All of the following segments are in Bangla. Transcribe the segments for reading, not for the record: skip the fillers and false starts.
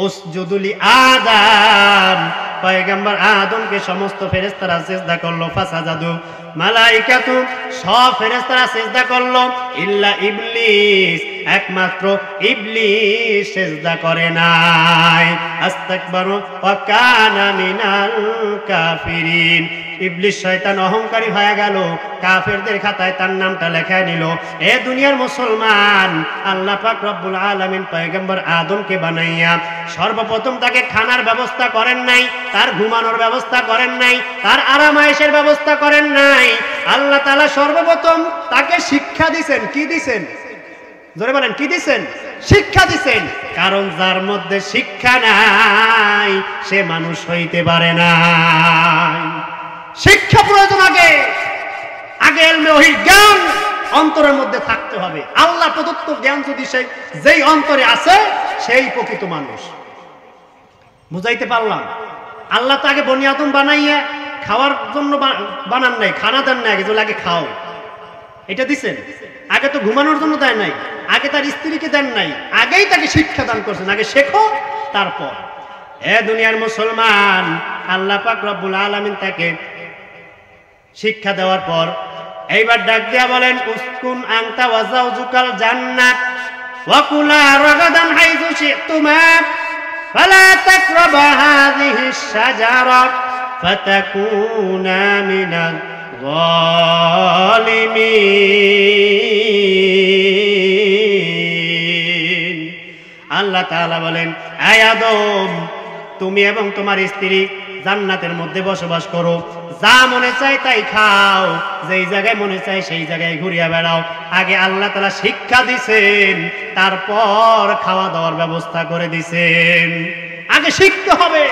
উসজুদু লি আদম, পয়গম্বর আদমকে সমস্ত ফেরেশতারা সিজদা করলো। ফাসাজাদু, মালাইকাতু সব ফেরেশতারা সিজদা করলো, ইল্লা ইবলিস, একমাত্র ইবলিস সিজদা করে নাই। আস্তাকবারু ওয়া কানা মিনাল কাফিরিন, ইবলিস শয়তান অহংকারী হয়ে গেল, কাফেরদের খাতায় তার নামটা লেখা নিল। এ দুনিয়ার মুসলমান, আল্লাহ পাক রব্বুল আলামিন পয়গম্বর আদমকে বানাইয়া সর্বপ্রথম তাকে খানার ব্যবস্থা করেন নাই, তার ঘুমানোর ব্যবস্থা করেন নাই, তার আরামায়েশের ব্যবস্থা করেন নাই। আল্লাহ তাআলা সর্বপ্রথম তাকে শিক্ষা দিবেন। কি দিবেন? জোরে বলেন, কি দিবেন? শিক্ষা দিবেন। কারণ যার মধ্যে শিক্ষা নাই সে মানুষ হইতে পারে না। শিক্ষা প্রয়োজন। আগে ইলমে ওহীর জ্ঞান অন্তরের মধ্যে থাকতে হবে। আল্লাহ প্রদত্ত জ্ঞান যদি যেই অন্তরে আছে সেই প্রকৃত মানুষ। বুঝাইতে পারলাম? আল্লাহ তো আগে বনি আদম বানাইয়া খাওয়ার জন্য বানান নাই, খানা দেন নাই, আগে যে আগে খাও এটা দিছেন। আগে তো ঘুমানোর জন্য দেয় নাই, আগে তার স্ত্রীকে দেন নাই, আগেই তাকে শিক্ষা দান করছেন। আগে শেখো তারপর। এ দুনিয়ার মুসলমান, আল্লাহ পাক রব্বুল আলামিন তাকে শিক্ষা দেওয়ার পর এইবার ডাক দিয়া বলেন, উসকুন আনতা ওয়া যাওজুকাল জান্নাত ওয়া কুলা রাগাদান হাইযু শি'তুমা ফালা তাকরাবা হাযিহিশ শাজারা ফাতাকুনা মিনাল যালিমিন। আল্লাহ তাআলা বলেন, হে আদম, তুমি এবং তোমার স্ত্রী জান্নাতের মধ্যে বসবাস করো, যা মনে চায় তাই খাও, যেই জায়গায় মনে চায় সেই জায়গায় ঘুরিয়া বেড়াও। আগে আল্লাহ তাআলা শিক্ষা দিছেন, তারপর খাওয়া দাওয়ার ব্যবস্থা করে দিছেন। আগে শিখতে হবে,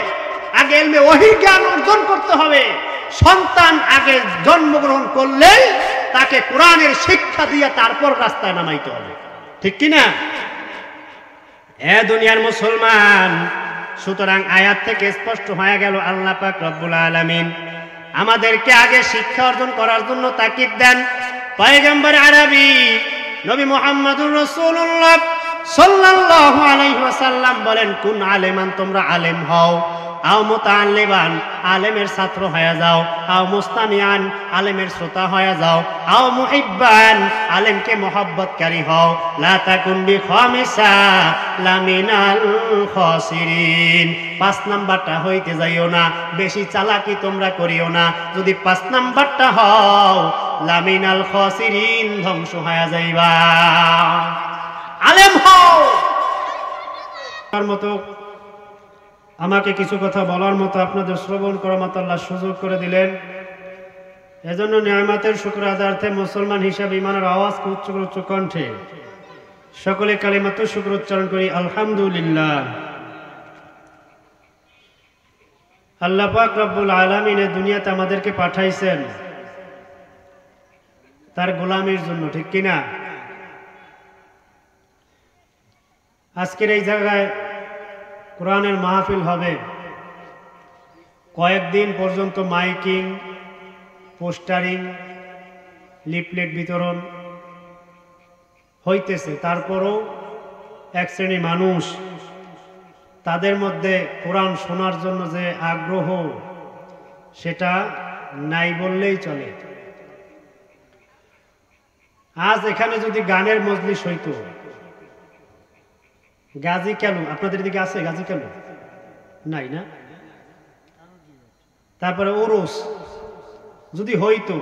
আগে ইলমে ওহীর জ্ঞান অর্জন করতে হবে। সন্তান আগে জন্মগ্রহণ করলে তাকে কোরআনের শিক্ষা দিয়ে তারপর রাস্তায় নামাইতে হবে। ঠিক কি না? এ দুনিয়ার মুসলমান, সুতরাং আয়াত থেকে স্পষ্ট হয়ে গেল আল্লাহ পাক রব্বুল আলামিন আমাদেরকে আগে শিক্ষা অর্জন করার জন্য তাকিদ দেন। পয়গম্বর আরবি নবী মুহাম্মদুর রাসূলুল্লাহ সাল্লাল্লাহু আলাইহি ওয়াসাল্লাম বলেন, কুন আলেমান, তোমরা আলেম হও, আও মুতাআল্লিমান, আলেমের ছাত্র হয়ে যাও, আও মুস্তামিআন, আলেমের শ্রোতা হয়ে যাও, আও মুহিব্বান, আলেমকে মহব্বতকারী হও, লা তাকুন বিখামিসা লামিনাল খাসিরিন। 5 নাম্বারটা হইতে যাইও না, বেশি চালাকি তোমরা করিও না। যদি 5 নাম্বারটা হও, লামিনাল খাসিরিন, ধ্বংস হয়ে যাইবা। আলেম হও। তার মতো আমাকে কিছু কথা বলার মতো, আপনাদের শ্রবণ করার মতো আল্লাহ সুযোগ করে দিলেন। এজন্য নিয়ামতের শুকর আদার্থে মুসলমান হিসাবে ইমানের আওয়াজ উচ্চ কণ্ঠে সকলে কালিমাতু শুকর উচ্চারণ করি, আলহামদুলিল্লাহ। আল্লাহ পাক রব্বুল আলামিন এই দুনিয়াতে আমাদেরকে পাঠাইছেন তার গোলামির জন্য। ঠিক কিনা? আজকের এই জায়গায় কোরআনের মাহফিল হবে, কয়েকদিন পর্যন্ত মাইকিং, পোস্টারিং, লিফলেট বিতরণ হইতেছে। তারপরও এক শ্রেণী মানুষ, তাদের মধ্যে কোরআন শোনার জন্য যে আগ্রহ, সেটা নাই বললেই চলে। আজ এখানে যদি গানের মজলিস হইতো, গাজী কেন আপনাদের দিকে আছে? গাজী কেন নাই না? তারপরে ওরস যদি হইতো,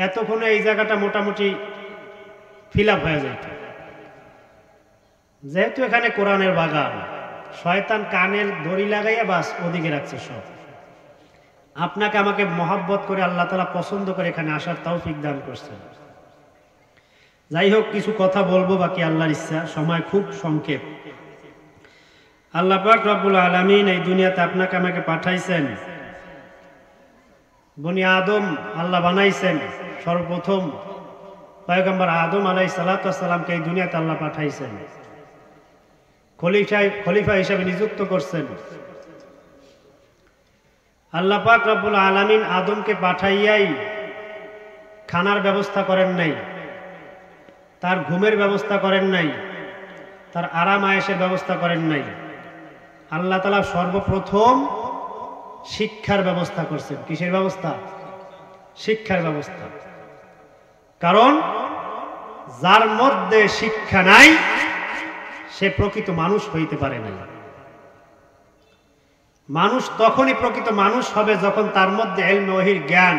এতক্ষণে এই জায়গাটা মোটামুটি ফিল আপ হয়ে যেত। যেহেতু এখানে কোরআনের বাগান, শয়তান কানের দড়ি লাগাইয়া বাস ওদিকে রাখছে সব। আপনাকে আমাকে মহব্বত করে আল্লাহ তাআলা পছন্দ করে এখানে আসার তৌফিক দান করছেন। যাই হোক, কিছু কথা বলবো, বাকি আল্লাহর ইচ্ছা। সময় খুব সংক্ষেপ। আল্লাহ পাক রব্বুল আলামিন এই দুনিয়াতে আপনাকে আমাকে পাঠাইছেন। বনি আদম আল্লাহ বানাইছেন। সর্বপ্রথম পয়গম্বর আদম আলাইহিস সালাতু ওয়াস সালামকে এই দুনিয়াতে আল্লাহ পাঠাইছেন, খলিফা হিসেবে নিযুক্ত করছেন। আল্লাহ পাক রব্বুল আলামিন আদমকে পাঠাইয়াই খানার ব্যবস্থা করেন নাই, তার ঘুমের ব্যবস্থা করেন নাই, তার আরাম আয়েশের ব্যবস্থা করেন নাই। আল্লাহ তাআলা সর্বপ্রথম শিক্ষার ব্যবস্থা করছেন। কিসের ব্যবস্থা? শিক্ষার ব্যবস্থা। কারণ যার মধ্যে শিক্ষা নাই সে প্রকৃত মানুষ হইতে পারে না। মানুষ তখনই প্রকৃত মানুষ হবে যখন তার মধ্যে ইলম ওয়াহির জ্ঞান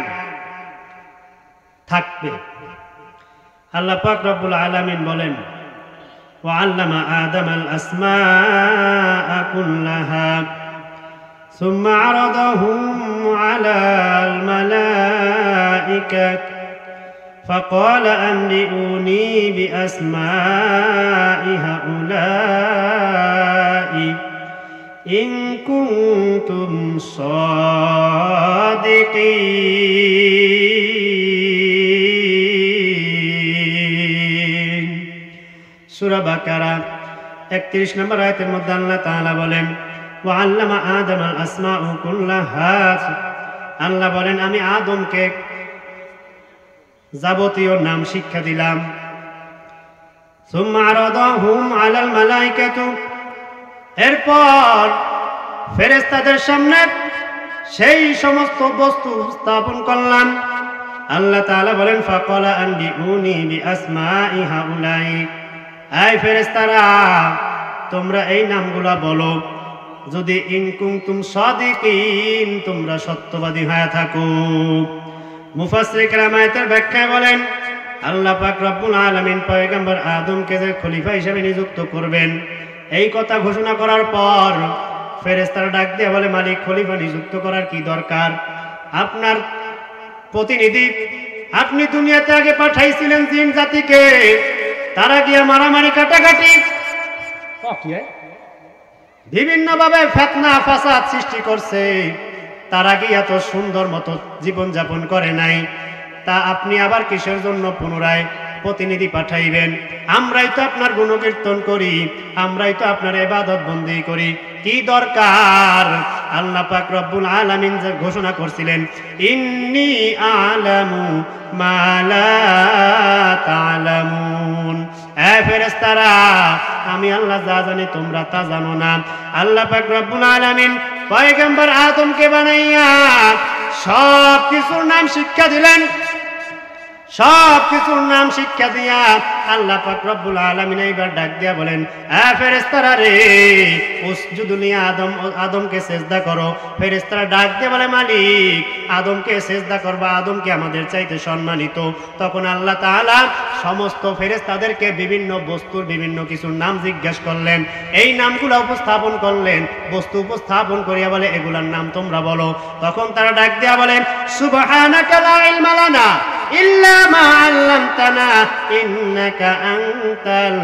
থাকবে। আল্লাহ পাক রব্বুল আলামিন বলেন, وعلم آدم الأسماء كلها ثم عرضهم على الملائكة فقال أنبئوني بأسماء هؤلاء إن كنتم صادقين। সূরা বাকারা 31 নম্বর আয়াতের মধ্যে আল্লাহ তাআলা বলেন, وعلم آدم الأسماء كلها। আল্লাহ বলেন আমি আদমকে যাবতীয় নাম শিক্ষা দিলাম। ثم عرضهم على الملائكة। এরপর ফেরেশতাদের সামনে সেই সমস্ত বস্তু স্থাপন করলাম। আল্লাহ তাআলা বলেন, فقال أنبئوني بأسماء هؤلاء। এই ফেরেশতারা তোমরা এই নামগুলা বলো যদি ইন কুনতুম সাদিকিন তোমরা সত্যবাদী হয়ে থাকো। মুফাসসির কেরাম আয়াতের ব্যাখ্যায় বলেন, আল্লাহ পাক রব্বুল আলামিন পয়গম্বর আদমকে যে খলিফা হিসেবে নিযুক্ত করবেন এই কথা ঘোষণা করার পর ফেরেশতারা ডাক দিয়ে বলে, মালিক খলিফা নিযুক্ত করার কি দরকার? আপনার প্রতিনিধি আপনি দুনিয়াতে আগে পাঠাইছিলেন জিন জাতিকে, তারা গিয়া মারামারি কাটাকাটি বিভিন্নভাবে ফিতনা ফাসাদ সৃষ্টি করছে, তারা কি এত সুন্দর মতো জীবন যাপন করে নাই, তা আপনি আবার কিসের জন্য পুনরায় প্রতিনিধি পাঠাইবেন? আমরাই তো আপনার গুণকীর্তন করি, আমরাই তো আপনার ইবাদত বন্দি করি, কি দরকার? আল্লাহ পাক রব্বুল আলামিন যে ঘোষণা করছিলেন, ইন্নী আ'লামু মা লা তা'লামুন। এ ফেরেশতারা আমি আল্লাহ যা জানি তোমরা তা জানো না। আল্লাহ পাক রব্বুল আলামিন পয়গম্বর আদমকে বানাইয়া সব কিছুর নাম শিক্ষা দিলেন। সব কিছুর নাম শিক্ষা দিয়া আল্লাহ পাক রব্বুল আলামিন এইবার ডাক দিয়া বলেন, এ ফেরেশতারা রে উসজুদু লি আদম, আদমকে সিজদা করো। ফেরেশতারা ডাক দিয়ে বলে, মালিক আদমকে সিজদা করবা, আদমকে আমাদের চাইতে সম্মানিত। তখন আল্লাহ তাআলা সমস্ত ফেরেশতাদেরকে বিভিন্ন বস্তুর বিভিন্ন কিছুর নাম জিজ্ঞাসা করলেন, এই নামগুলো উপস্থাপন করলেন, বস্তু উপস্থাপন করিয়া বলে এগুলার নাম তোমরা বলো। তখন তারা ডাক দিয়া বলে, সুবহানাকা লা ইলমা লানা ইল্লা মা আল্লামতানা ইন্নাকা আনতাল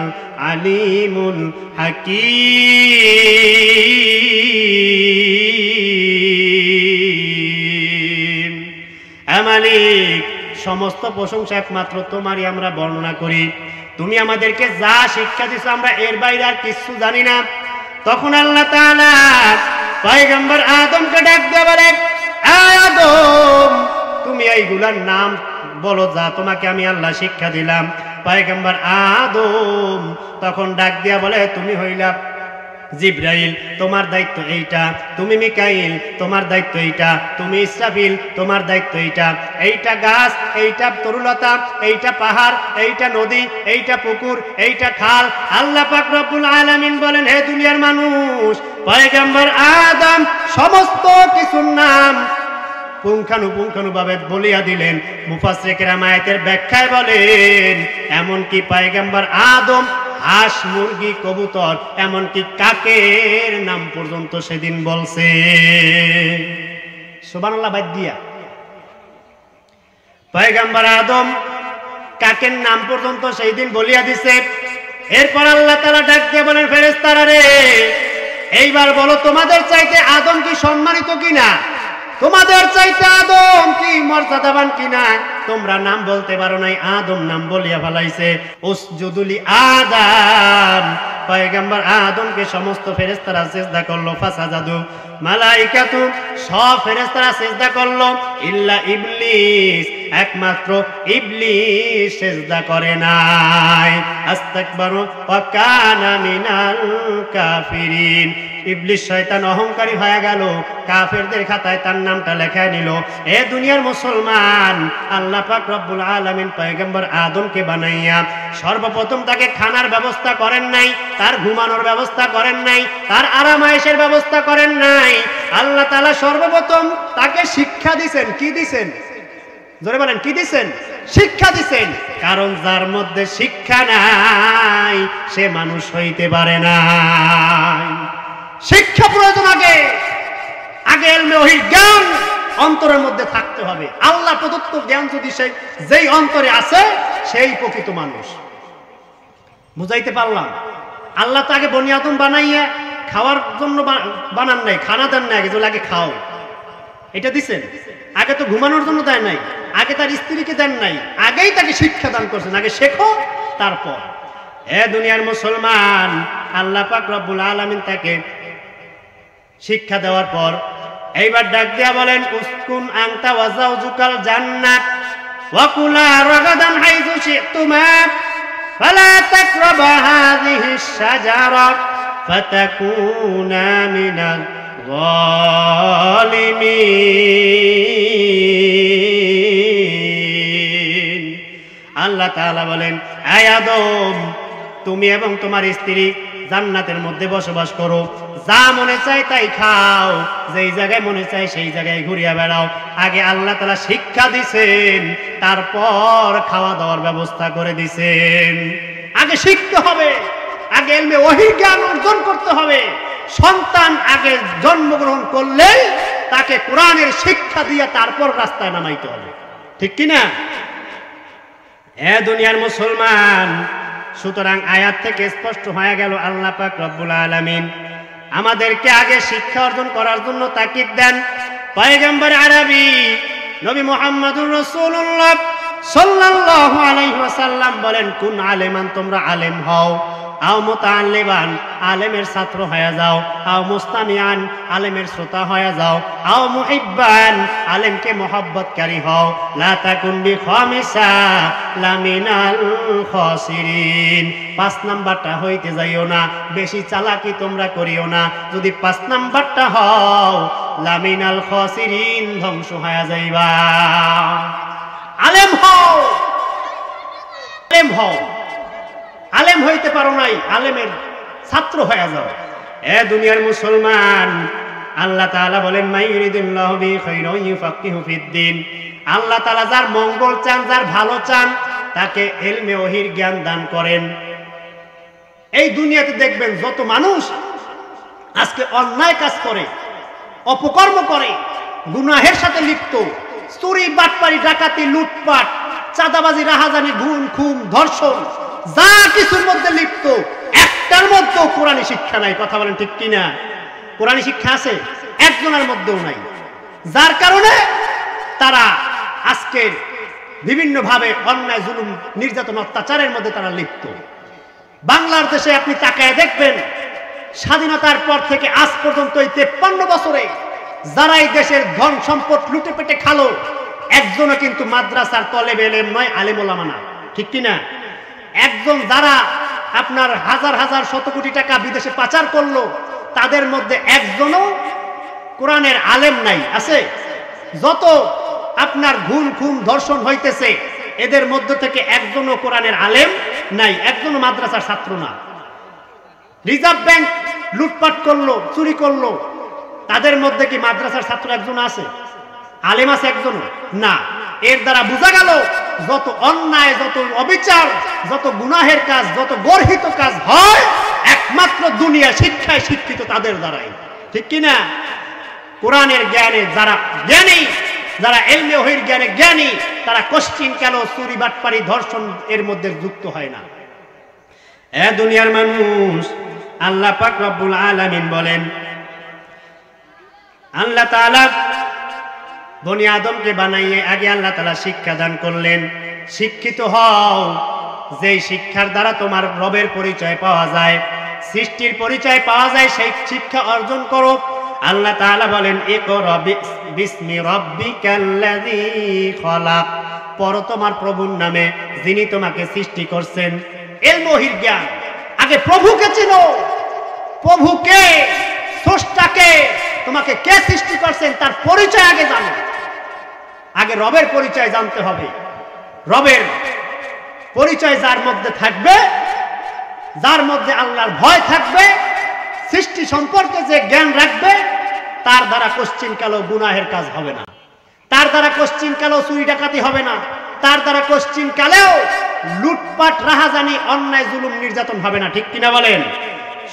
আলিমুল হাকীম। মালিক সমস্ত প্রশংসা একমাত্র তোমারই আমরা বর্ণনা করি, তুমি আমাদেরকে যা শিক্ষা দিছো আমরা এর বাইরে আর কিছু জানি না। তখন আল্লাহ তাআলা পয়গম্বর আদমকে ডাক দিয়ে বলে, আদম তুমি এইগুলার নাম বলো যা তোমাকে আমি আল্লাহ শিক্ষা দিলাম। পয়গম্বর আদম তখন ডাক দিয়া বলে, তুমি হইলা জিব্রাইল, তোমার দায়িত্ব এইটা, তুমি মিকাইল, তোমার দায়িত্ব এইটা, তুমি ইসরাফিল, তোমার দায়িত্ব এইটা, এইটা গাছ, এইটা তরুলতা, এইটা পাহাড়, এইটা নদী, এইটা পুকুর, এইটা খাল। আল্লাহ পাক রব্বুল আলামিন বলেন, হে দুনিয়ার মানুষ, পয়গম্বর আদম সমস্ত কিছুর নাম পুঙ্খানুপুঙ্খানুভাবে বলিয়া দিলেন। মুফাসসির কেরাম আয়াতের ব্যাখ্যায় বলেন, এমনকি পয়গম্বর আদম হাঁস, মুরগি, কবুতর, এমনকি কাকের নাম পর্যন্ত সেদিন বলছে। সুবহানাল্লাহ। বাদ দিয়া পয়গম্বর আদম কাকের নাম পর্যন্ত সেই দিন বলিয়া দিছে। এরপর আল্লাহ তাআলা ডাক দিয়ে বলেন, ফেরেশতারা রে এইবার বলো তোমাদের চাইতে আদম কি সম্মানিত কিনা, তোমাদের চাইতে আদম কি মর্যাদাবান কিনা? তোমরা নাম বলতে পারো নাই, আদম নাম বলিয়া ফেলাইছে। উসজুদু লি আদম, পয়গম্বর আদমকে সমস্ত ফেরেশতারা সিজদা করলো। ফাসাজাদু মালাইকাতু, সব ফেরেশতারা সিজদা করলো, ইল্লা ইবলিস, একমাত্র ইবলিস সিজদা করে নাই। আস্তাকবারু ওয়া কানা মিনাল কাফিরিন, ইবলিস শয়তান অহংকারী হয়ে গেল, কাফেরদের খাতায় তার নামটা লেখায় নিল। এ দুনিয়ার মুসলমান, আল্লাহ পাক রব্বুল আলামিন পয়গম্বর আদমকে বানাইয়া সর্বপ্রথম তাকে খানার ব্যবস্থা করেন নাই, তার ঘুমানোর ব্যবস্থা করেন নাই, তার আরামায়েশের ব্যবস্থা করেন নাই। আল্লাহ তাআলা সর্বপ্রথম তাকে শিক্ষা দিবেন। কি দিবেন? জোরে বলেন, কি দিবেন? শিক্ষা দিবেন। কারণ যার মধ্যে শিক্ষা নাই সে মানুষ হইতে পারে না। শিক্ষা প্রয়োজন। আগে ইলমে ওহীর জ্ঞান অন্তরের মধ্যে থাকতে হবে। আল্লাহ প্রদত্ত জ্ঞান যদি যেই অন্তরে আছে সেই প্রকৃত মানুষ। বুঝাইতে পারলাম? আল্লাহ তো আগে বনি আদম বানাইয়া খাওয়ার জন্য বানান নাই, খানা দেন নাই, আগে যে লাগে খাও এটা দিছেন। আগে তো ঘুমানোর জন্য দেয় নাই, আগে তার স্ত্রীকে দেন নাই, আগেই তাকে শিক্ষা দান করছেন। আগে শেখো তারপর। এ দুনিয়ার মুসলমান, আল্লাহ পাক রব্বুল আলামিন তাকে শিক্ষা দেওয়ার পর এইবার ডাক দিয়া বলেন, উসকুন আনতা ওয়া যাওজুকাল জান্নাত ওয়া কুলা রাগাদান হাইযু শি'তুমা ফালা তাকরাবা হাযিহিশ শাজারা ফাতাকুনা মিনাল যালিমিন। আল্লাহ তাআলা বলেন, হে আদম, তুমি এবং তোমার স্ত্রী জান্নাতের মধ্যে বসবাস করো, যা মনে চায় তাই খাও, যেই জায়গায় মনে চায় সেই জায়গায় ঘুরিয়া বেড়াও। আগে আল্লাহ তাআলা শিক্ষা দিছেন, তারপর খাওয়া দাওয়ার ব্যবস্থা করে দিছেন। আগে শিখতে হবে, আগে ইলমে ওহীর জ্ঞান অর্জন করতে হবে। সন্তান আগে জন্মগ্রহণ করলে তাকে কোরআনের শিক্ষা দিয়ে তারপর রাস্তায় নামাইতে হবে, ঠিক কিনা? হে দুনিয়ার মুসলমান, সুতরাং আয়াত থেকে স্পষ্ট হয়ে গেল আল্লাহ পাক রব্বুল আলামিন আমাদেরকে আগে শিক্ষা অর্জন করার জন্য তাকিদ দেন। পয়গম্বর আরবি নবী মুহাম্মদুর রাসূলুল্লাহ সাল্লাল্লাহু আলাইহি ওয়াসাল্লাম বলেন, কুন আলেমান, তোমরা আলেম হও, আও মুতাআল্লিমান, আলেমের ছাত্র হয়ে যাও, আও মুস্তামিআন, আলেমের শ্রোতা হয়ে যাও, আও মুহিব্বান, আলেমকে মহব্বতকারী হও, লা তাকুন বিখামিসা লামিনাল খাসিরিন। 5 নাম্বারটা হইতে যাইও না, বেশি চালাকি তোমরা করিও না। যদি 5 নাম্বারটা হও, লামিনাল খাসিরিন, ধ্বংস হয়ে যাইবা। আলেম হও, আলেম হও। আলেম হইতে পারো নাই, আলেমের ছাত্র হয়ে যাও। এ দুনিয়ার মুসলমান, আল্লাহ তাআলা বলেন, মাই ইউরিদুল্লাহু বিহি খায়রান ইউফাক্কিহু ফিদ্দিন। আল্লাহ তাআলা যার মঙ্গল চান, যার ভালো চান, তাকে ইলমে ওহীর জ্ঞান দান করেন। এই দুনিয়াতে দেখবেন যত মানুষ আজকে অন্যায় কাজ করে, অপকর্ম করে, গুনাহের সাথে লিপ্ত, চুরি, বাটপারি, ডাকাতি, লুটপাট, চাঁদাবাজি, রাহাজানি, খুন, খুন, ধর্ষণ, যা কিছুর মধ্যে লিপ্ত, একটার মধ্যেও কোরআনী শিক্ষা নাই। কথা বলেন ঠিক কিনা? কোরআনী শিক্ষা আছে? একজনের মধ্যেও নাই। যার কারণে তারা আজকে বিভিন্ন ভাবে অন্যায়, জুলুম, নির্যাতন, অত্যাচারের মধ্যে তারা লিপ্ত। বাংলার দেশে আপনি তাকায় দেখবেন, স্বাধীনতার পর থেকে আজ পর্যন্ত এই 53 বছরে যারা এই দেশের ধন সম্পদ লুটে পেটে খালো, একজনও কিন্তু মাদ্রাসার তলেব এলেম নয়, আলেম ওলামা না, ঠিক কিনা? একজন যারা আপনার হাজার হাজার শত কোটি টাকা বিদেশে পাচার করলো, তাদের মধ্যে একজনও কোরআনের আলেম নাই। আছে? যত আপনার খুন, ধর্ষণ হইতেছে, এদের মধ্য থেকে একজনও কোরআনের আলেম নাই, একজনও মাদ্রাসার ছাত্র না। রিজার্ভ ব্যাংক লুটপাট করলো, চুরি করলো, তাদের মধ্যে কি মাদ্রাসার ছাত্র একজন আছে? আলেম আছে একজন? না। এর দ্বারা বোঝা গেল যত অন্যায়, যত অবিচার, যত গুনাহের কাজ, যত গর্হিত কাজ হয়, একমাত্র দুনিয়া শিক্ষায় শিক্ষিত তাদের দ্বারাই, ঠিক কিনা? কোরআনের জ্ঞানে যারা জ্ঞানী, যারা ইলমে ওহীর জ্ঞানে জ্ঞানী, তারা কোশ্চিন কেন চুরি, বাটপারি, ধর্ষণ এর মধ্যে যুক্ত হয় না। এ দুনিয়ার মানুষ, আল্লাহ পাক রব্বুল আলামিন বলেন, আল্লাহ তাআলা বনি আদমকে বানাইয়ে আগে আল্লাহ তাআলা শিক্ষা দান করলেন। শিক্ষিত হও, যেই শিক্ষার দ্বারা তোমার রবের পরিচয় পাওয়া যায়, সৃষ্টির পরিচয় পাওয়া যায়, সেই শিক্ষা অর্জন করো। আল্লাহ তাআলা বলেন, ইকরা বিসমি রাব্বিকাল্লাযী খলাক, পড়ো তোমার প্রভুর নামে যিনি তোমাকে সৃষ্টি করছেন। ইলমে ওহীর জ্ঞান, আগে প্রভুকে চিনো। প্রভুকে তোমাকে কে সৃষ্টি করছেন তার পরিচয় আগে জানো। আগে রবের পরিচয় জানতে হবে। রবের পরিচয় যার মধ্যে থাকবে, যার মধ্যে আল্লাহর ভয় থাকবে, সৃষ্টি সম্পর্কে যে জ্ঞান রাখবে, তার দ্বারা কোশ্চিন কালো গুনাহের কাজ হবে না, তার দ্বারা কোশ্চিন কালো চুরি ডাকাতি হবে না, তার দ্বারা কোশ্চিন কালেও লুটপাট রাহাজানি অন্যায় জুলুম নির্যাতন হবে না। ঠিক কিনা বলেন?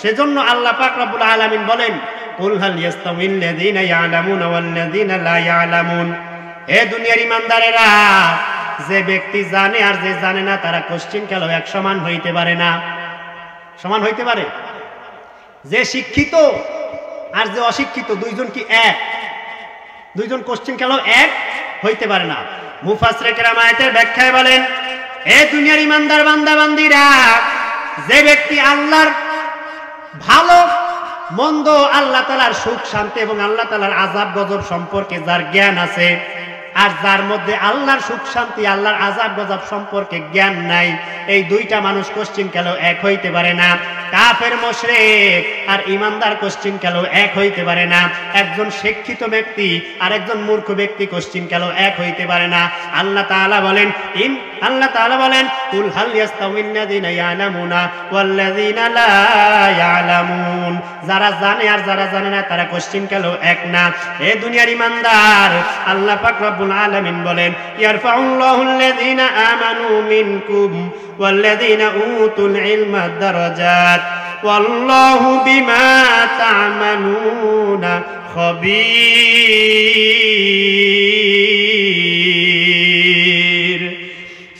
সেজন্য আল্লাহ পাক রব্বুল আলামিন বলেন, কুল হাল ইয়াস্তাউইল লাযীনা ইয়ালামুনা ওয়াল লাযীনা লা ইয়ালামুন। হে দুনিয়ার ইমানদারেরা, যে ব্যক্তি জানে আর যে জানে না তারা কোশ্চিন কালেও এক সমান হইতে পারে না। সমান হইতে পারে? যে শিক্ষিত আর যে অশিক্ষিত দুইজন কি এক? দুইজন কোশ্চিন কালেও এক হইতে পারে না। মুফাসসিরে কেরাম আয়াতের ব্যাখ্যায় বলেন, এ দুনিয়ার ইমানদার বান্দা বান্দীরা, যে ব্যক্তি আল্লাহর ভালো মন্দ, আল্লাহ তাআলার সুখ শান্তি এবং আল্লাহ তাআলার আযাব গজব সম্পর্কে যার জ্ঞান আছে, আর যার মধ্যে আল্লাহর সুখ শান্তি আল্লাহর আযাব গজব সম্পর্কে জ্ঞান নাই, এই দুইটা মানুষ কোশ্চিন কালেও এক হইতে পারে না। কাফের মুশরিক আর ইমানদার কোশ্চিন কালেও এক হইতে পারে না। একজন শিক্ষিত ব্যক্তি আর একজন মূর্খ ব্যক্তি কোশ্চিন কালেও এক হইতে পারে না। আল্লাহ তাআলা বলেন কুল হাল ইয়াস্তাউইল্লাযীনা ইয়ালামুনা ওয়াল্লাযীনা লা ইয়ালামুন। যারা জানে আর যারা জানে না তারা কোশ্চিন কালেও এক না। এ দুনিয়ার ইমানদার, আল্লাহ পাক রব্বুল আলামিন বলেন, ইয়ারফাউল্লাহুল্লাযীনা আমানু মিনকুম ওয়াল্লাযীনা উতুল ইলমা দারাজাত ওয়াল্লাহু বিমা তা'মালুনা খাবীর।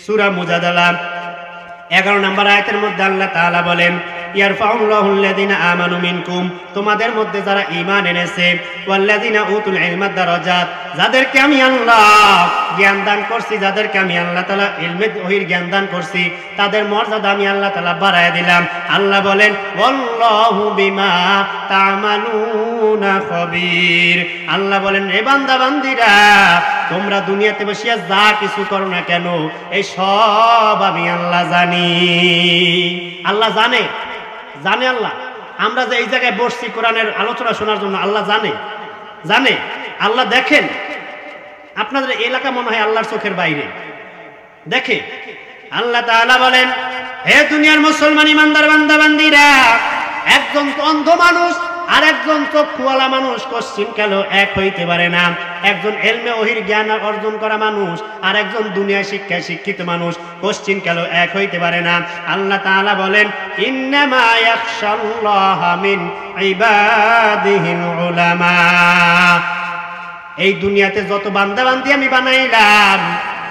সূরা মুজাদালা 11 নম্বর আয়াতের মধ্যে আল্লাহ তাআলা বলেন, ইয়ারফাউল্লাহুল্লাযীনা আমানু মিনকুম, তোমাদের মধ্যে যারা ঈমান এনেছে, ওয়াল্লাযীনা উতুল ইলমা দারাজাত, যাদেরকে আমি আল্লাহ জ্ঞান দান করছি, যাদেরকে আমি আল্লাহ তাআলা ইলমে ওহীর জ্ঞান দান করছি, তাদের মর্যাদা আমি আল্লাহ তাআলা বাড়ায় দিলাম। আল্লাহ বলেন, ওয়াল্লাহু বিমা তা'মালুনা খাবীর। আল্লাহ বলেন, এ বান্দা বান্দীরা, তোমরা দুনিয়াতে বসিয়া যা কিছু করো না কেন, এই সব আমি আল্লাহ জানি। আল্লাহ জানে, জানে আল্লাহ। আমরা যে এই জায়গায় বসছি কোরআনের আলোচনা শোনার জন্য, আল্লাহ জানে। আল্লাহ দেখেন। আপনাদের এলাকা মনে হয় আল্লাহর চোখের বাইরে, দেখে। আল্লাহ তাআলা বলেন, হে দুনিয়ার মুসলমান ইমানদার বান্দা বান্দীরা, একজন অন্ধ মানুষ আর একজন চক্ষুওয়ালা মানুষ কোশ্চিন কালেও এক হইতে পারে না। একজন ইলমে ওহীর জ্ঞান অর্জন করা মানুষ আর একজন দুনিয়া শিক্ষায় শিক্ষিত মানুষ কোশ্চিন কালেও এক হইতে পারে না। আল্লাহ তাআলা বলেন, ইন্নামা ইয়াখশাল্লাহা মিন ইবাদিহিল উলামা। এই দুনিয়াতে যত বান্দা বান্দি আমি বানাইলাম,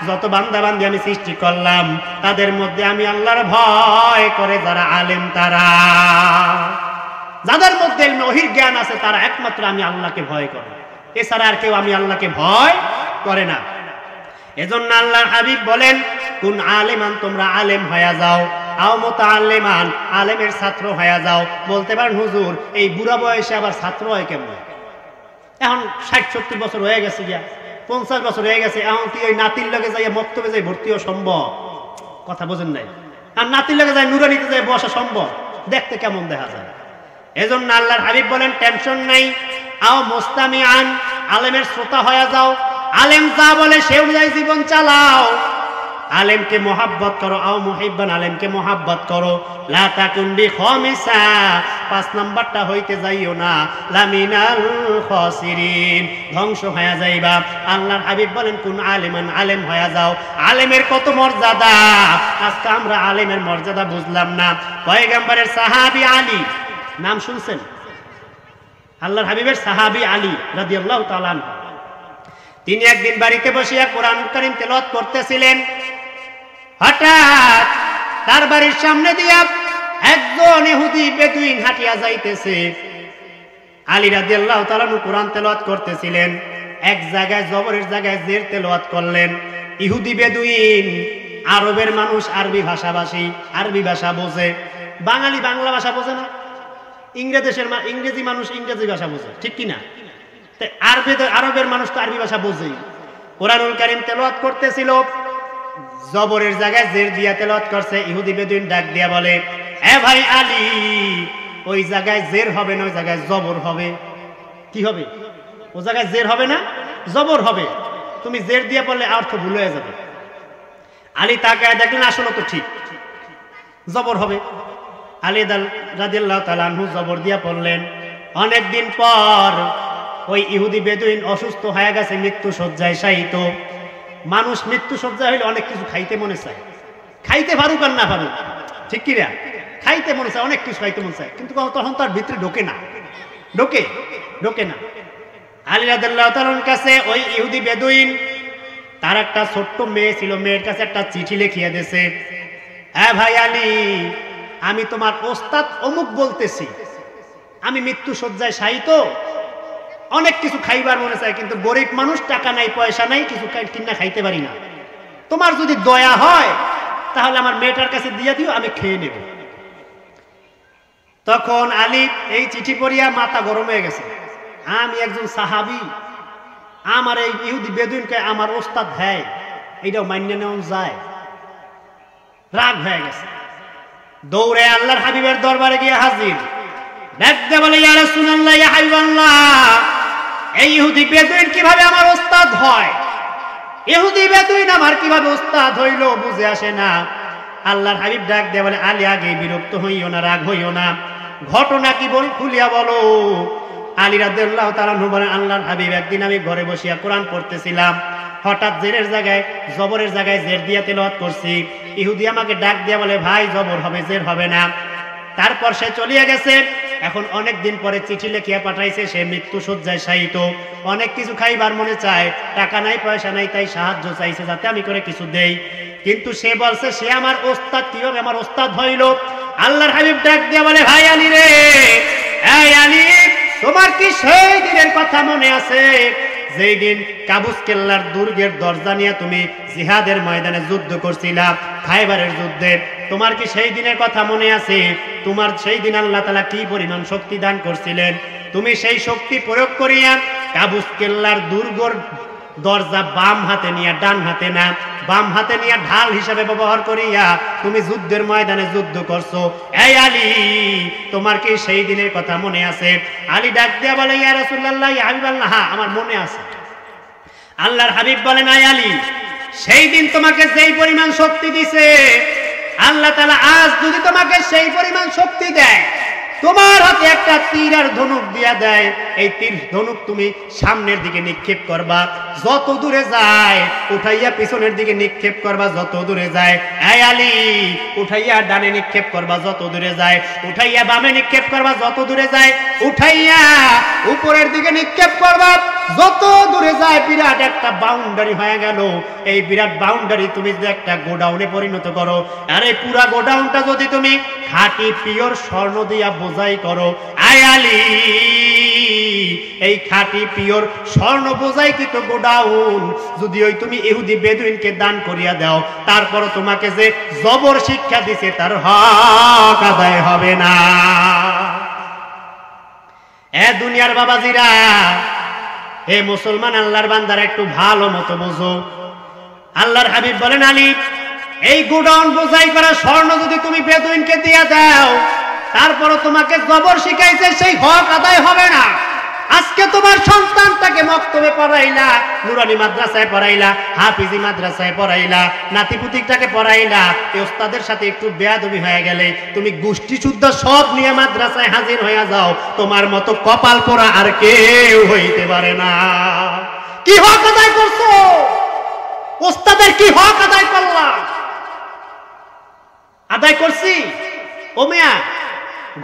যত বান্দা বান্দি আমি সৃষ্টি করলাম, তাদের মধ্যে আমি আল্লাহর ভয় করে যারা আলেম, তারা যাদের মধ্যে ইলমে ওহীর জ্ঞান আছে, তারা একমাত্র আমি আল্লাহকে ভয় করে। এছাড়া আর কেউ আমি আল্লাহকে ভয় করে না। এজন্য আল্লাহর হাবিব বলেন, কুন আলিমান, তোমরা আলেম হয়ে যাও, আও মুতাআল্লিমান, আলেমের ছাত্র হয়ে যাও। বলতে পারেন, হুজুর এই বুড়া বয়সে আবার ছাত্র হয় কেমন? এখন 60-70 বছর হয়ে গেছে, গিয়া 50 বছর হয়ে গেছে, এখন কি ওই নাতির লগে যাইয়া মক্তবে যাই ভর্তিও সম্ভব? কথা বোঝেন নাই? আর নাতির লগে যাই নুরানিতে যাই বসা সম্ভব? দেখতে কেমন দেখা যায়? এজন্য আল্লাহর হাবিব বলেন, টেনশন নাই, আও মুস্তামিআন, আলেমের শ্রোতা হয়ে যাও। আলেম যা বলে সে অনুযায়ী জীবন চালাও। আলেমকে মহাব্বত করো, আও মুহিব্বান, আলেমকে মহাব্বত করো। লা তাকুন বিখামিসা, 5 নাম্বারটা হইতে যাইও না, লামিনাল খাসিরিন, ধ্বংস হয়ে যাইবা। আল্লাহর হাবিব বলেন, কোন আলেমান, আলেম হয়ে যাও। আলেমের কত মর্যাদা, আজকে আমরা আলেমের মর্যাদা বুঝলাম না। পয়গম্বরের সাহাবী আলী, নাম শুনছেন? আল্লাহর হাবিবের সাহাবী আলী রাদিয়াল্লাহু তাআলা আনহু, তিনি একদিন বাড়িতে বসিয়া কোরআন কারীম তেলাওয়াত করতেছিলেন। হঠাৎ তার বাড়ির সামনে দিয়া একজন ইহুদি বেদুইন হাঁটিয়া যাইতেছে। আলী রাদিয়াল্লাহু তাআলা আনহু কোরআন তেলাওয়াত করতেছিলেন, এক জায়গায় জবরের জায়গায় জের তেলাওয়াত করলেন। ইহুদি বেদুইন, আরবের মানুষ, আরবি ভাষাভাষী, আরবি ভাষা বোঝে। বাঙালি বাংলা ভাষা বোঝে না, ইংরেজি মানুষ ইংরেজি ভাষা বোঝে, ঠিক কিনা? আরবের মানুষ তো আরবি ভাষা বোঝেই। কোরআনুল কারীম তেলাওয়াত করতেছিল, জবরের জায়গায় জের দিয়া তেলাওয়াত করছে। ইহুদি বেদুইন ডাক দিয়া বলে, এ ভাই আলী, ওই জায়গায় জের হবে না, ওই জায়গায় জবর হবে। কি হবে? ও জায়গায় জের হবে না, জবর হবে। তুমি জের দিয়ে পড়লে অর্থ ভুল হয়ে যাবে। আলী তাকায় দেখলেন আসলে তো ঠিক, জবর হবে। আলী রাদিয়াল্লাহু তাআলা আনহু জবর দিয়া পড়লেন। অনেকদিন পর ওই ইহুদি বেদুইন অসুস্থ হয়ে গেছে, মৃত্যু শয্যায় শায়িত। মানুষ মৃত্যু শয্যায় হইলে অনেক কিছু খাইতে মনে চায়, খাইতে পারুক আর না পারুক, ঠিক কিনা? খাইতে মনে চায়, অনেক কিছু খাইতে মনে চায়, কিন্তু তখন তার ভিতরে ঢোকে না, ঢোকে না। আলী রাদিয়াল্লাহু তাআলার কাছে ওই ইহুদি বেদুইন, তার একটা ছোট্ট মেয়ে ছিল, মেয়ের কাছে একটা চিঠি লিখিয়ে দিয়েছে। হ্যাঁ ভাই আলী, আমি তোমার ওস্তাদ অমুক বলতেছি, আমি মৃত্যু শয্যায় শায়িত, অনেক কিছু খাইবার মনে চায়, কিন্তু গরিব মানুষ, টাকা নাই পয়সা নাই, কিছু কিনা খাইতে পারি না। তোমার যদি দয়া হয় তাহলে আমার মেয়েটার কাছে দিয়ে দিও, আমি খেয়ে নেব। তখন আলী এই চিঠি পড়িয়া মাথা গরম হয়ে গেছে। আমি একজন সাহাবী, আমার এই ইহুদি বেদুইনকে আমার ওস্তাদ দেয়, এইটাও মান্য নেওয়া যায়? রাগ হয়ে গেছে, দৌড়ে আল্লাহর হাবিবের দরবারে গিয়ে হাজির। দেখতে বলে, ইয়া রাসূলুল্লাহ, ইয়া হাবিবাল্লাহ, এই ইহুদি বেদুইন কিভাবে আমার ওস্তাদ হয়? ইহুদি বেদুইন আমার কিভাবে ওস্তাদ হইল বুঝে আসে না। আল্লাহর হাবিব ডাক দিয়ে বলে, আলী আগে বিরক্ত হইও না, রাগ হইও না, ঘটনা কি বল, খুলিয়া বলো। আলী রাদিয়াল্লাহু তাআলা বলেন, আল্লাহর হাবিব, একদিন আমি ঘরে বসিয়া কোরআন পড়তেছিলাম, হঠাৎ জেরের জায়গায় জবরের জায়গায় জের দিয়া তেলাওয়াত করছি। ইহুদি আমাকে ডাক দিয়া বলে, ভাই জবর হবে, জের হবে না। তারপর সে চলিয়া গেছে। এখন অনেক দিন পরে চিঠি লিখিয়া পাঠাইছে, সে মৃত্যু শয্যায় শায়িত, অনেক কিছু খাইবার মনে চায়, টাকা নাই পয়সা নাই, তাই সাহায্য চাইছে যাতে আমি করে কিছু দেই। কিন্তু সে বলছে সে আমার ওস্তাদ, কিভাবে আমার ওস্তাদ হইল? আল্লাহর হাবিব ডাক দিয়া বলে, ভাই আলী রে, এই আলী, তোমার কি সেই দিনের কথা মনে আছে যেই দিন কাবুস কেল্লার দুর্গের দরজা নিয়ে তুমি জিহাদের ময়দানে যুদ্ধ করছিলা, খায়বারের যুদ্ধে? তোমার কি সেই দিনের কথা মনে আছে? তোমার সেই দিন আল্লাহ তাআলা কি পরিমাণ শক্তি দান করছিলেন? তুমি সেই শক্তি প্রয়োগ করিয়া কাবুস কেল্লার দুর্গর দরজা বাম হাতে নিয়ে, ডান হাতে না, বাম হাতে নিয়ে ঢাল হিসাবে ব্যবহার করিয়া তুমি যুদ্ধের ময়দানে যুদ্ধ করছো। এই আলী, তোমার কি সেই দিনের কথা মনে আছে? আলী ডাক দিয়া বলে, ইয়া রাসূলুল্লাহ, ইয়া হাবিবাল্লাহ, হ্যাঁ আমার মনে আছে। আল্লাহর হাবিব বলেন, আয় আলী, সেই দিন তোমাকে যেই পরিমাণ শক্তি দিছে, আল্লাহ তাআলা আজ যদি তোমাকে সেই পরিমাণ শক্তি দেয়, তোমার হাতে একটা তীর আর ধনুক দিয়া দেয়, এই তীর ধনুক তুমি সামনের দিকে নিক্ষেপ করবা, যত দূরে যায় উঠাইয়া পিছনের দিকে নিক্ষেপ করবা, যত দূরে যায়। এই আলী, উঠাইয়া ডানে নিক্ষেপ করবা, যত দূরে যায়, উঠাইয়া বামে নিক্ষেপ করবা, যত দূরে যায়, উঠাইয়া উপরের দিকে নিক্ষেপ করবা, যত দূরে যায়। বিরাট একটা বাউন্ডারি হয়ে গেল। এই বিরাট বাউন্ডারি তুমি যদি একটা গোডাউনে পরিণত করো, আর এই পুরা গোডাউনটা যদি তুমি খাঁটি পিওর স্বর্ণ দিয়া বোঝাই করো, আয় আলী, এই খাঁটি পিওর স্বর্ণ বোঝাই কিন্তু গোডাউন যদি ওই তুমি ইহুদি বেদুইনকে দান করিয়া দাও, তারপর তোমাকে যে জবর শিক্ষা দিছে তার হক আদায় হবে না। এ দুনিয়ার বাবাজিরা, হে মুসলমান আল্লাহর বান্দারা, একটু ভালো মতো বোঝো। আল্লাহর হাবিব বলেন, আলী, এই গোডাউন বোঝাই করা স্বর্ণ যদি তুমি বেদুইনকে দিয়া দাও, তারপরও তোমাকে জবর শিখাইছে, সেই হক আদায় হবে না। আজকে তোমার সন্তানটাকে মক্তবে পড়াইলা, নুরানি মাদ্রাসায় পড়াইলা, হাফিজি মাদ্রাসায় পড়াইলা, নাতিপুতিটাকে পড়াইলা, এই ওস্তাদের সাথে একটু বেয়াদবি হয়ে গেলে তুমি গোষ্ঠী শুদ্ধ সব নিয়ে মাদ্রাসায় হাজির হয়ে যাও, তোমার মতো কপাল পোড়া আর কেউ হইতে পারে না। কি হক আদায় করছো? ওস্তাদের কি হক আদায় করলাম? আদায় করছি? ও মিয়া,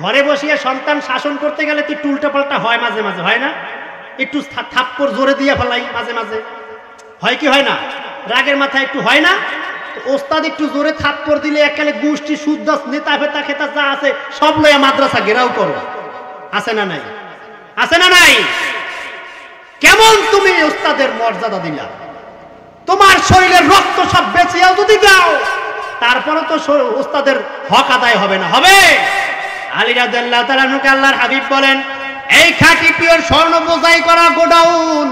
ঘরে বসিয়ে সন্তান শাসন করতে গেলে তুই উল্টা পাল্টা হয়, মাঝে মাঝে হয় না? একটু থাপ্পড় জোরে দিয়ে ফেলাই, মাঝে মাঝে হয় কি হয় না? রাগের মাথায় একটু হয় না? ওস্তাদ একটু জোরে থাপ্পড় দিলে একালে গোষ্ঠী শুদ্ধ নেতা ফেতা খেতা যা আছে সব লইয়া মাদ্রাসা ঘেরাও করো। আছে না নাই? আছে না নাই? কেমন তুমি ওস্তাদের মর্যাদা দিলা? তোমার শরীরের রক্ত সব বেঁচিয়াও যদি দাও, তারপরে তো ওস্তাদের হক আদায় হবে না? হবে। আলী রাদিয়াল্লাহু তাআলা আনহুকে আল্লাহর হাবিব বলেন, এই খাঁটি পিওর স্বর্ণ বোঝাই করা গোডাউন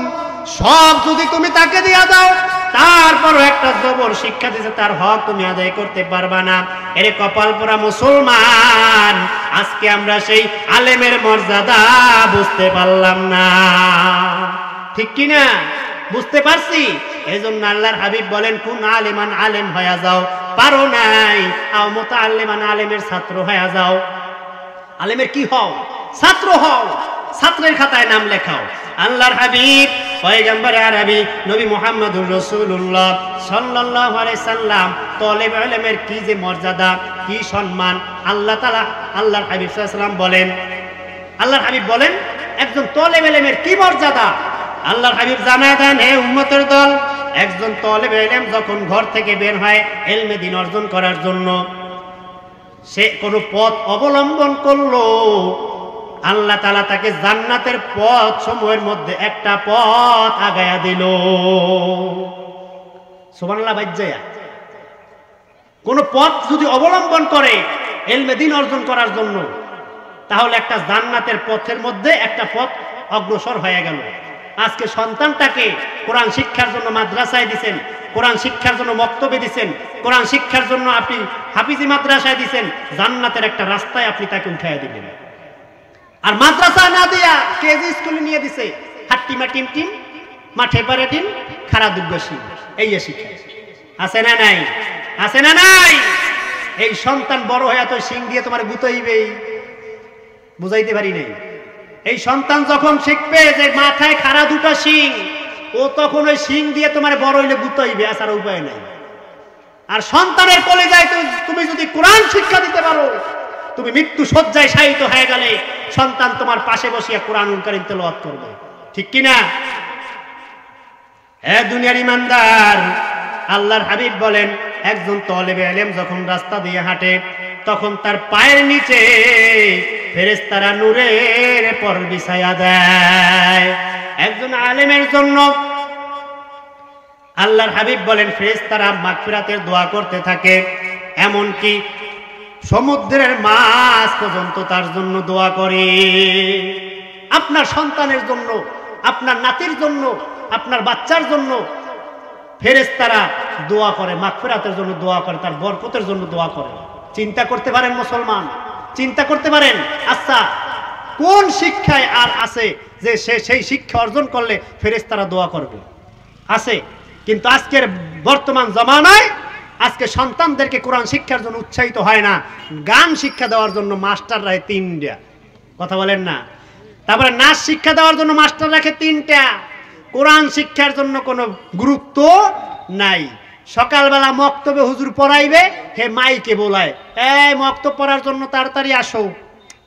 সব যদি তুমি তাকে দিয়া দাও, তারপরও একটা জবর শিক্ষা দিয়েছে, তার হক তুমি আদায় করতে পারবা না। এর কপাল পোড়া মুসলমান, আজকে আমরা সেই আলেমের মর্যাদা বুঝতে পারলাম না, ঠিক কিনা? বুঝতে পারছি। এই জন্য আল্লাহর হাবিব বলেন, কোন আলেমান আলেম হয়ে যাও, পারো নাই আও মুতাআল্লিমান আলেমের ছাত্র হয়ে যাও। আলেমের কি হও? ছাত্র হও, ছাত্রের খাতায় নাম লেখাও। আল্লাহর হাবিব পয়গম্বর আরবি নবী মুহাম্মদুর রাসূলুল্লাহ সাল্লাল্লাহু আলাইহি সাল্লাম তালেবে ইলমের কি যে মর্যাদা, কি সম্মান আল্লাহ তাআলা আল্লাহর হাবিব সাল্লাল্লাহু আলাইহি সাল্লাম বলেন, আল্লাহর হাবিব বলেন একজন তালেবে ইলমের কি মর্যাদা। আল্লাহর হাবিব জানায় দেন, হে উম্মতের দল, একজন তালেবে ইলম যখন ঘর থেকে বের হয় ইলমে দ্বীন অর্জন করার জন্য, সে কোনো পথ অবলম্বন করলো, আল্লাহ তাআলা তাকে জান্নাতের পথ সমূহের মধ্যে একটা পথ আগায়া দিল। সুবহানাল্লাহ। বাজ্জায়া কোন পথ যদি অবলম্বন করে ইলমে দ্বীন অর্জন করার জন্য, তাহলে একটা জান্নাতের পথের মধ্যে একটা পথ অগ্রসর হয়ে গেল। আজকে সন্তানটাকে কোরআন শিক্ষার জন্য মাদ্রাসায় দিবেন, কোরআন শিক্ষার জন্য মক্তবে দিবেন, কোরআন শিক্ষার জন্য আপনি হাফিজি মাদ্রাসায় দিবেন, জান্নাতের একটা রাস্তায় আপনি তাকে উঠাইয়া দিবেন। আর মাদ্রাসা না দিয়া কেজি স্কুলে নিয়ে দিছে, হাট্টিমা টিম টিম, মাঠে পারে টিম, খারা দুর্গসী, এই শিক্ষা আছে না নাই? আছে না নাই? এই সন্তান বড় হয়ে তো শিং দিয়ে তোমার গুতাইবেই, বুঝাইতে পারি নাই। এই সন্তান যখন শিখবে যে মাথায় খাড়া দুটো শিং, ও তখন ওই শিং দিয়ে তোমার বড় হইলে গুতাইবে, আসার উপায় নাই। আর সন্তানের কলেজায় তুমি যদি কোরআন শিক্ষা দিতে পারো, তুমি মৃত্যু শয্যায় শায়িত হয়ে গেলে সন্তান তোমার পাশে বসিয়া কোরআনুল কারীম তেলাওয়াত করবে, ঠিক কিনা? হে দুনিয়ার ইমানদার, আল্লাহর হাবিব বলেন একজন তালেবে ইলম যখন রাস্তা দিয়ে হাঁটে, তখন তার পায়ের নিচে ফেরেশতারা নূরের পর বিছায়া দেয়। একজন আলেমের জন্য আল্লাহর হাবিব বলেন ফেরেশতারা মাগফিরাতের দোয়া করতে থাকে, এমনকি সমুদ্রের মাছ পর্যন্ত তার জন্য দোয়া করে। আপনার সন্তানের জন্য, আপনার নাতির জন্য, আপনার বাচ্চার জন্য ফেরেশতারা দোয়া করে, মাগফিরাতের জন্য দোয়া করে, তার বরকতের জন্য দোয়া করে। চিন্তা করতে পারেন মুসলমান, চিন্তা করতে পারেন। আচ্ছা, কোন শিক্ষায় আর আছে যে সেই শিক্ষা অর্জন করলে ফেরেশতারা দোয়া করবে? আছে। কিন্তু আজকের বর্তমান জামানায় আজকে সন্তানদেরকে কোরআন শিক্ষার জন্য উৎসাহিত হয় না, গান শিক্ষা দেওয়ার জন্য মাস্টার রাখে 3টা, কথা বলেন না। তারপরে নাচ শিক্ষা দেওয়ার জন্য মাস্টার রাখে 3টা, কোরআন শিক্ষার জন্য কোনো গুরুত্ব নাই। সকালবেলা মক্তবে হুজুর পড়াইবে, হে মাইকে বলায়, এই মক্তব পড়ার জন্য তাড়াতাড়ি আসো,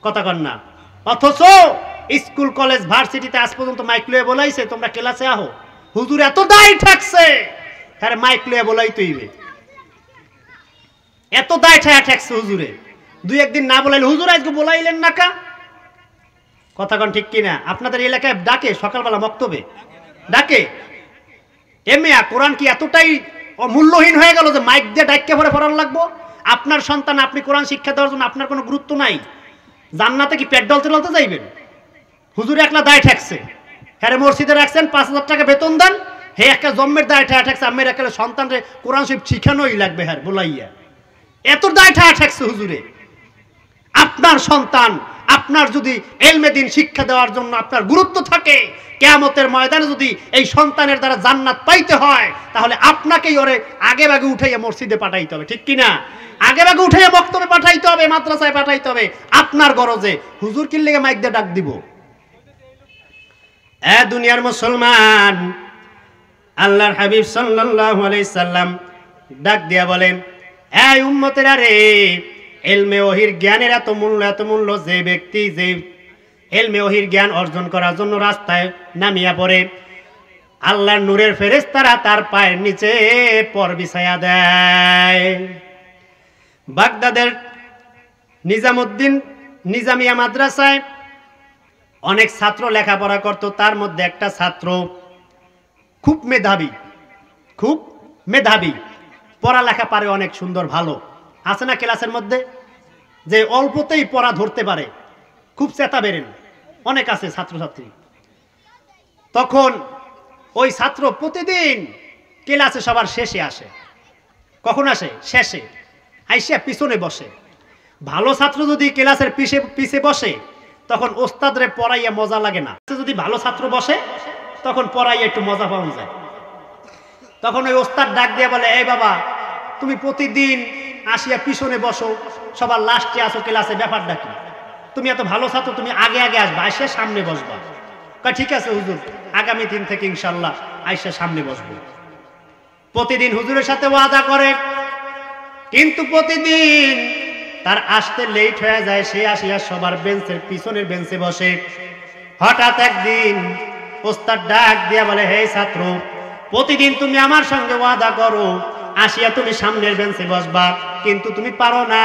কথা কন না। অথচ স্কুল কলেজ ভার্সিটিতে আজ পর্যন্ত মাইক লয়ে বলাইছে তোমরা ক্লাসে আহো। হুজুর এত দায় ঠাকছে, হ্যাঁ মাইক লয়ে বলাইতে হইবে, এত দায় ঠেকছে হুজুরে। 2-1 দিন না বলাইলে হুজুর আজকে বলাইলেন না কা, কথা কন ঠিক কিনা? আপনাদের এলাকায় ডাকে সকালবেলা মক্তবে ডাকে? এমিয়া কোরআন কি এতটাই অমূল্যহীন হয়ে গেল যে মাইক দিয়ে ডাইকে ভরে পড়ান লাগবো? আপনার সন্তান আপনি কোরআন শিক্ষা দেওয়ার জন্য আপনার কোনো গুরুত্ব নাই? জান্নাতে কি পেট ডলতে ডলতে যাইবেন? হুজুরে একলা দায় ঠেকছে, হ্যাঁ মসজিদে রাখছেন 5,000 টাকা বেতন দেন, হে একটা জন্মের দায় ঠেকছে, আমের একটা সন্তানরে কোরআন শরীফ শিখানোই লাগবে, হ্যাঁ বলাইয়া এত দায় ঠেকছে হুজুরে। আপনার সন্তান, আপনার যদি ইলমে দ্বীন শিক্ষা দেওয়ার জন্য আপনার গুরুত্ব থাকে, কিয়ামতের ময়দানে যদি এই সন্তানের দ্বারা জান্নাত পাইতে হয়, তাহলে আপনাকেই ওরে আগে ভাগে উঠাইয়া মসজিদে পাঠাইতে হবে, ঠিক কিনা? আগে ভাগে উঠাইয়া বক্তব্যে পাঠাইতে হবে, মাদ্রাসায় পাঠাইতে হবে। আপনার গরজে হুজুর কি লেগে মাইক দিয়ে ডাক দিব? এ দুনিয়ার মুসলমান, আল্লাহর হাবিব সাল্লাল্লাহু আলাইহি সাল্লাম ডাক দিয়া বলেন, এই উম্মতেরা রে, ইলমে ওহির জ্ঞানের এত মূল্য যে ব্যক্তি যে ইলমে ওহির জ্ঞান অর্জন করার জন্য রাস্তায় নামিয়া পড়ে, আল্লাহর নূরের ফেরেশতারা তার পায়ের নিচে পর বিছায়া দেয়। বাগদাদের নিজামউদ্দিন নিজামিয়া মাদ্রাসায় অনেক ছাত্র লেখাপড়া করত, তার মধ্যে একটা ছাত্র খুব মেধাবী, পড়ালেখা পারে অনেক সুন্দর, ভালো। আছে না ক্লাসের মধ্যে যে অল্পতেই পড়া ধরতে পারে, খুব চেতা বেরেন, অনেক আছে ছাত্রছাত্রী। তখন ওই ছাত্র প্রতিদিন ক্লাসে সবার শেষে আসে। কখন আসে? শেষে। আইসা পিছনে বসে। ভালো ছাত্র যদি ক্লাসের পিছে বসে তখন ওস্তাদরে পড়াইয়া মজা লাগে না। যদি ভালো ছাত্র বসে তখন পড়াইয়া একটু মজা পাওয়া যায়। তখন ওই ওস্তাদ ডাক দিয়ে বলে, এই বাবা তুমি প্রতিদিন আসিয়া পিছনে বসো, সবার লাস্টে আসো ক্লাসে, ব্যাপারটা কি? তুমি এত ভালো ছাত্র, তুমি আগে আগে আসবা, আইসা সামনে বসবা। ঠিক আছে হুজুর, আগামী দিন থেকে ইনশাল্লাহ আইসা সামনে বসবো। প্রতিদিন হুজুরের সাথে ওয়াদা করে, কিন্তু প্রতিদিন তার আসতে লেট হয়ে যায়। সে আসিয়া সবার বেঞ্চের পিছনের বেঞ্চে বসে। হঠাৎ একদিন ওস্তাদ ডাক দিয়া বলে, হে ছাত্র, প্রতিদিন তুমি আমার সঙ্গে ওয়াদা করো আসিয়া তুমি সামনের বেঞ্চে বসবা, কিন্তু তুমি পারো না।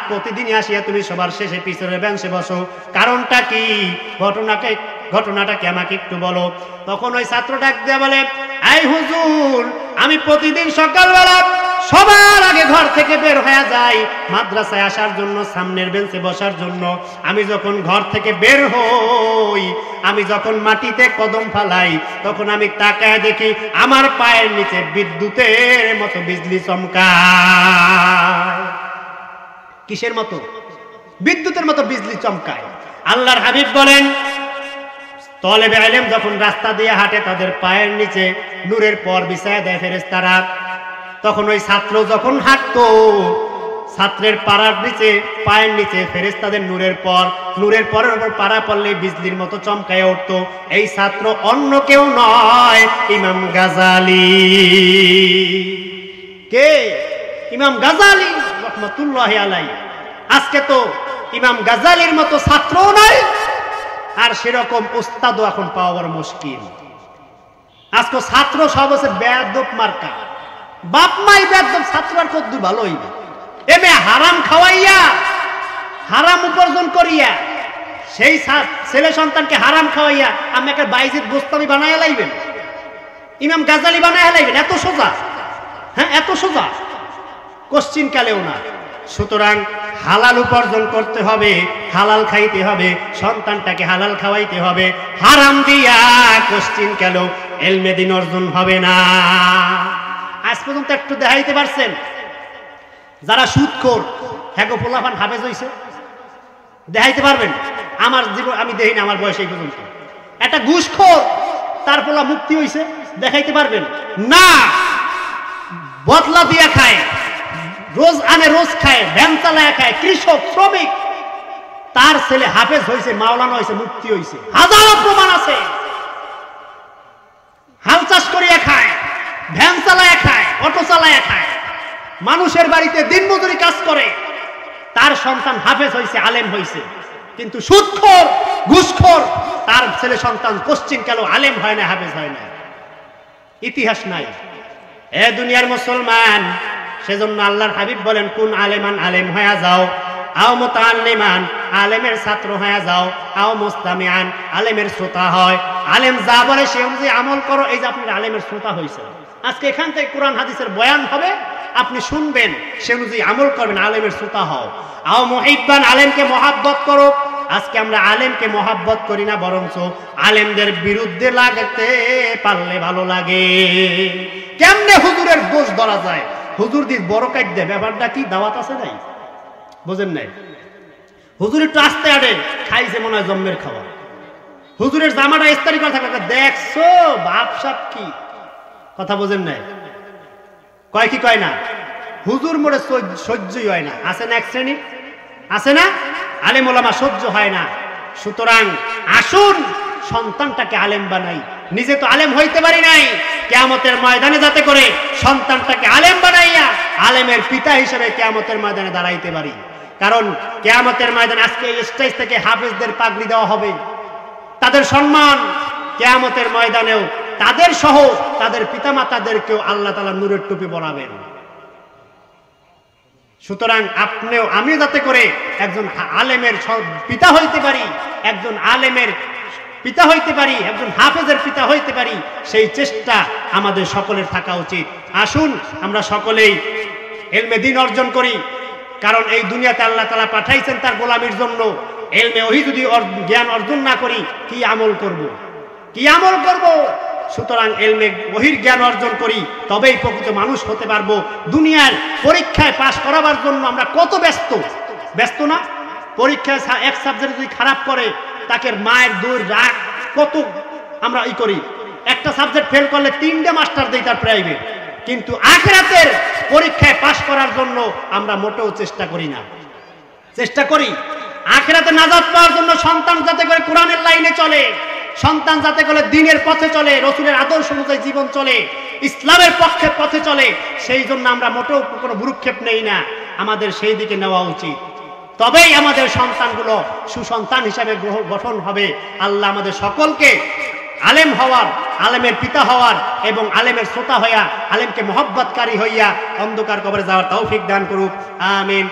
প্রতিদিন আসিয়া তুমি সবার শেষে পিছনের বেঞ্চে বসো, কারণটা কি? ঘটনাটা কি আমাকে একটু বলো। তখন ওই ছাত্র ডাক দিয়া বলে, এই হুজুর, আমি প্রতিদিন সকালবেলা সবার আগে ঘর থেকে বের হয়ে যাই মাদ্রাসায় আসার জন্য, সামনের বেঞ্চে বসার জন্য। আমি যখন ঘর থেকে বের হই, আমি যখন মাটিতে কদম ফালাই, তখন আমি তাকায় দেখি আমার পায়ের নিচে বিদ্যুতের মতো বিজলি চমকায়। কিসের মতো? বিদ্যুতের মতো বিজলি চমকায়। আল্লাহর হাবিব বলেন, তলেবে ইলম যখন রাস্তা দিয়ে হাঁটে তাদের পায়ের নিচে নূরের পর বিছায়া দেয় ফেরেশতারা। তখন ওই ছাত্র যখন হাঁটতো, ছাত্রের পাড়ার নিচে, পায়ের নিচে ফেরেশতাদের নূরের পরের উপর পাড়া পড়লে বিজলির মতো চমকায় উঠতো। এই ছাত্র অন্য কেউ নয়, ইমাম গাজালি। কে? ইমাম গাজালি রাহমাতুল্লাহি আলাইহি। আজকে তো ইমাম গাজালির মতো ছাত্রও নাই, আর সেরকম উস্তাদও এখন পাওয়া বড় মুশকিল। আজকে ছাত্র সব হচ্ছে বেয়াদব মার্কা। বাপ মাই বেয়াদব, ছাত্র আর কতদূর ভালো হইবে? এমে হারাম খাওয়াইয়া, হারাম উপার্জন করিয়া সেই ছেলে সন্তানকে হারাম খাওয়াইয়া আমি একটা বাইজিদ গোস্তামি বানাইয়া লাইবেন, ইমাম গাজালি বানাইয়া লাইবেন? এত সোজা? হ্যাঁ, এত সোজা? কোশ্চিন কালেও না। সুতরাং হালাল উপার্জন করতে হবে, হালাল খাইতে হবে, সন্তানটাকে হালাল খাওয়াইতে হবে। হারাম দিয়া কোশ্চিন কালেও ইলমে দ্বীন অর্জন হবে না। আজ পর্যন্ত একটু দেখাইতে পারছেন যারা সুদখোর, হ্যাঁ গো পোলাপান হাফেজ হইছে? দেখাইতে পারবেন? আমার জীবন আমি দেখি না, আমার বয়স এই পর্যন্ত। একটা ঘুষখোর, তার পোলা মুক্তি হইছে? দেখাইতে পারবেন? না। বদলা দিয়া খায়, রোজ আনে রোজ খায়, ভ্যান চালায় খায়, কৃষক শ্রমিক, তার ছেলে হাফেজ হয়েছে, মাওলানা হয়েছে, মুক্তি হয়েছে। হাজারো প্রমাণ আছে। হাল চাষ করিয়া খায়, ভ্যান চালায় খায়, অটো চালায় খায়, মানুষের বাড়িতে দিনমজুরি কাজ করে, তার সন্তান হাফেজ হয়েছে, আলেম হয়েছে। কিন্তু সুদখোর, ঘুষখোর, তার ছেলে সন্তান কোশ্চিন কেন আলেম হয় না, হাফেজ হয় না। ইতিহাস নাই। এ দুনিয়ার মুসলমান, সেজন্য আল্লাহর হাবিব বলেন, কোন আলেমান, আলেম হয়ে যাও, আও মুতাআল্লিমান, আলেমের ছাত্র হয়ে যাও, আও মুস্তামিআন, আলেমের শ্রোতা হয়। আলেম যা বলে সে অনুযায়ী আমল করো। এই যে আপনি আলেমের শ্রোতা হয়েছে, আজকে এখান থেকে কোরআন হাদিসের বয়ান হবে, আপনি শুনবেন, সে অনুযায়ী আমল করবেন, আলেমের শ্রোতা হও। আও মুহিব্বান, আলেমকে মহাব্বত করো। আজকে আমরা আলেমকে মহাব্বত করি না, বরঞ্চ আলেমদের বিরুদ্ধে লাগতে পারলে ভালো লাগে। কেমনে হুজুরের দোষ ধরা যায়? হুজুর দিন বড় কাট দেয়, ব্যাপারটা কি? দাওয়াত আছে নাই? বোঝেন নাই? হুজুর একটু আস্তে আটে খাইছে মনে হয় জম্মের খাওয়া। হুজুরের জামাটা ইস্তারি করা থাকে, দেখছো বাপসাপ কি কথা, বোঝেন নাই? কয় কি কয় না? হুজুর মোড়ে সহ্যই হয় না। আছে না এক শ্রেণী? আছে না? আলেম ওলামা সহ্য হয় না। সুতরাং আসুন সন্তানটাকে আলেম বানাই। নিজে তো আলেম হইতে পারি নাই, কিয়ামতের ময়দানে যাতে করে সন্তানটাকে আলেম বানাইয়া আলেমের পিতা হিসেবে কিয়ামতের ময়দানে দাঁড়াইতে পারি। কারণ কিয়ামতের ময়দানে আজকে এই স্টেজ থেকে হাফেজদের পাগড়ি দেওয়া হবে, তাদের সম্মান। কিয়ামতের ময়দানেও তাদের সহ তাদের পিতামাতাদেরকেও আল্লাহ তাআলা নূরের টুপি পরাবেন। সুতরাং আপনিও আমিও যাতে করে একজন আলেমের পিতা হইতে পারি, একজন আলেমের পিতা হইতে পারি, একজন হাফেজের পিতা হইতে পারি, সেই চেষ্টা আমাদের সকলের থাকা উচিত। আসুন আমরা সকলেই ইলমে দ্বীন অর্জন করি। কারণ এই দুনিয়াতে আল্লাহ তাআলা পাঠাইছেন তার গোলামীর জন্য। ইলমে ওহী যদি জ্ঞান অর্জন না করি, কি আমল করব? কি আমল করব? সুতরাং এলমে বহির জ্ঞান অর্জন করি, তবেই প্রকৃত মানুষ হতে পারবো। দুনিয়ার পরীক্ষায় পাশ করাবার জন্য আমরা কত ব্যস্ত না? পরীক্ষায় এক সাবজেক্ট যদি খারাপ করে তাকে মায়ের দূর রাগ কত আমরা করি। একটা সাবজেক্ট ফেল করলে 3টে মাস্টার দেই তার প্রাইভেট। কিন্তু আখিরাতের পরীক্ষায় পাশ করার জন্য আমরা মোটেও চেষ্টা করি না। চেষ্টা করি আখিরাতে নাজাত পাওয়ার জন্য, সন্তান যাতে করে কোরআনের লাইনে চলে, সন্তান যাতে করে দ্বীনের পথে চলে, রসুলের আদর্শ অনুযায়ী জীবন চলে, ইসলামের পথে চলে, সেই জন্য আমরা মোটেও কোনো ভ্রুক্ষেপ নেই না। আমাদের সেই দিকে নেওয়া উচিত, তবেই আমাদের সন্তানগুলো সুসন্তান হিসাবে গঠন হবে। আল্লাহ আমাদের সকলকে আলেম হওয়ার, আলেমের পিতা হওয়ার এবং আলেমের শ্রোতা হইয়া, আলেমকে মহব্বতকারী হইয়া অন্ধকার কবরে যাওয়ার তৌফিক দান করুক। আমিন।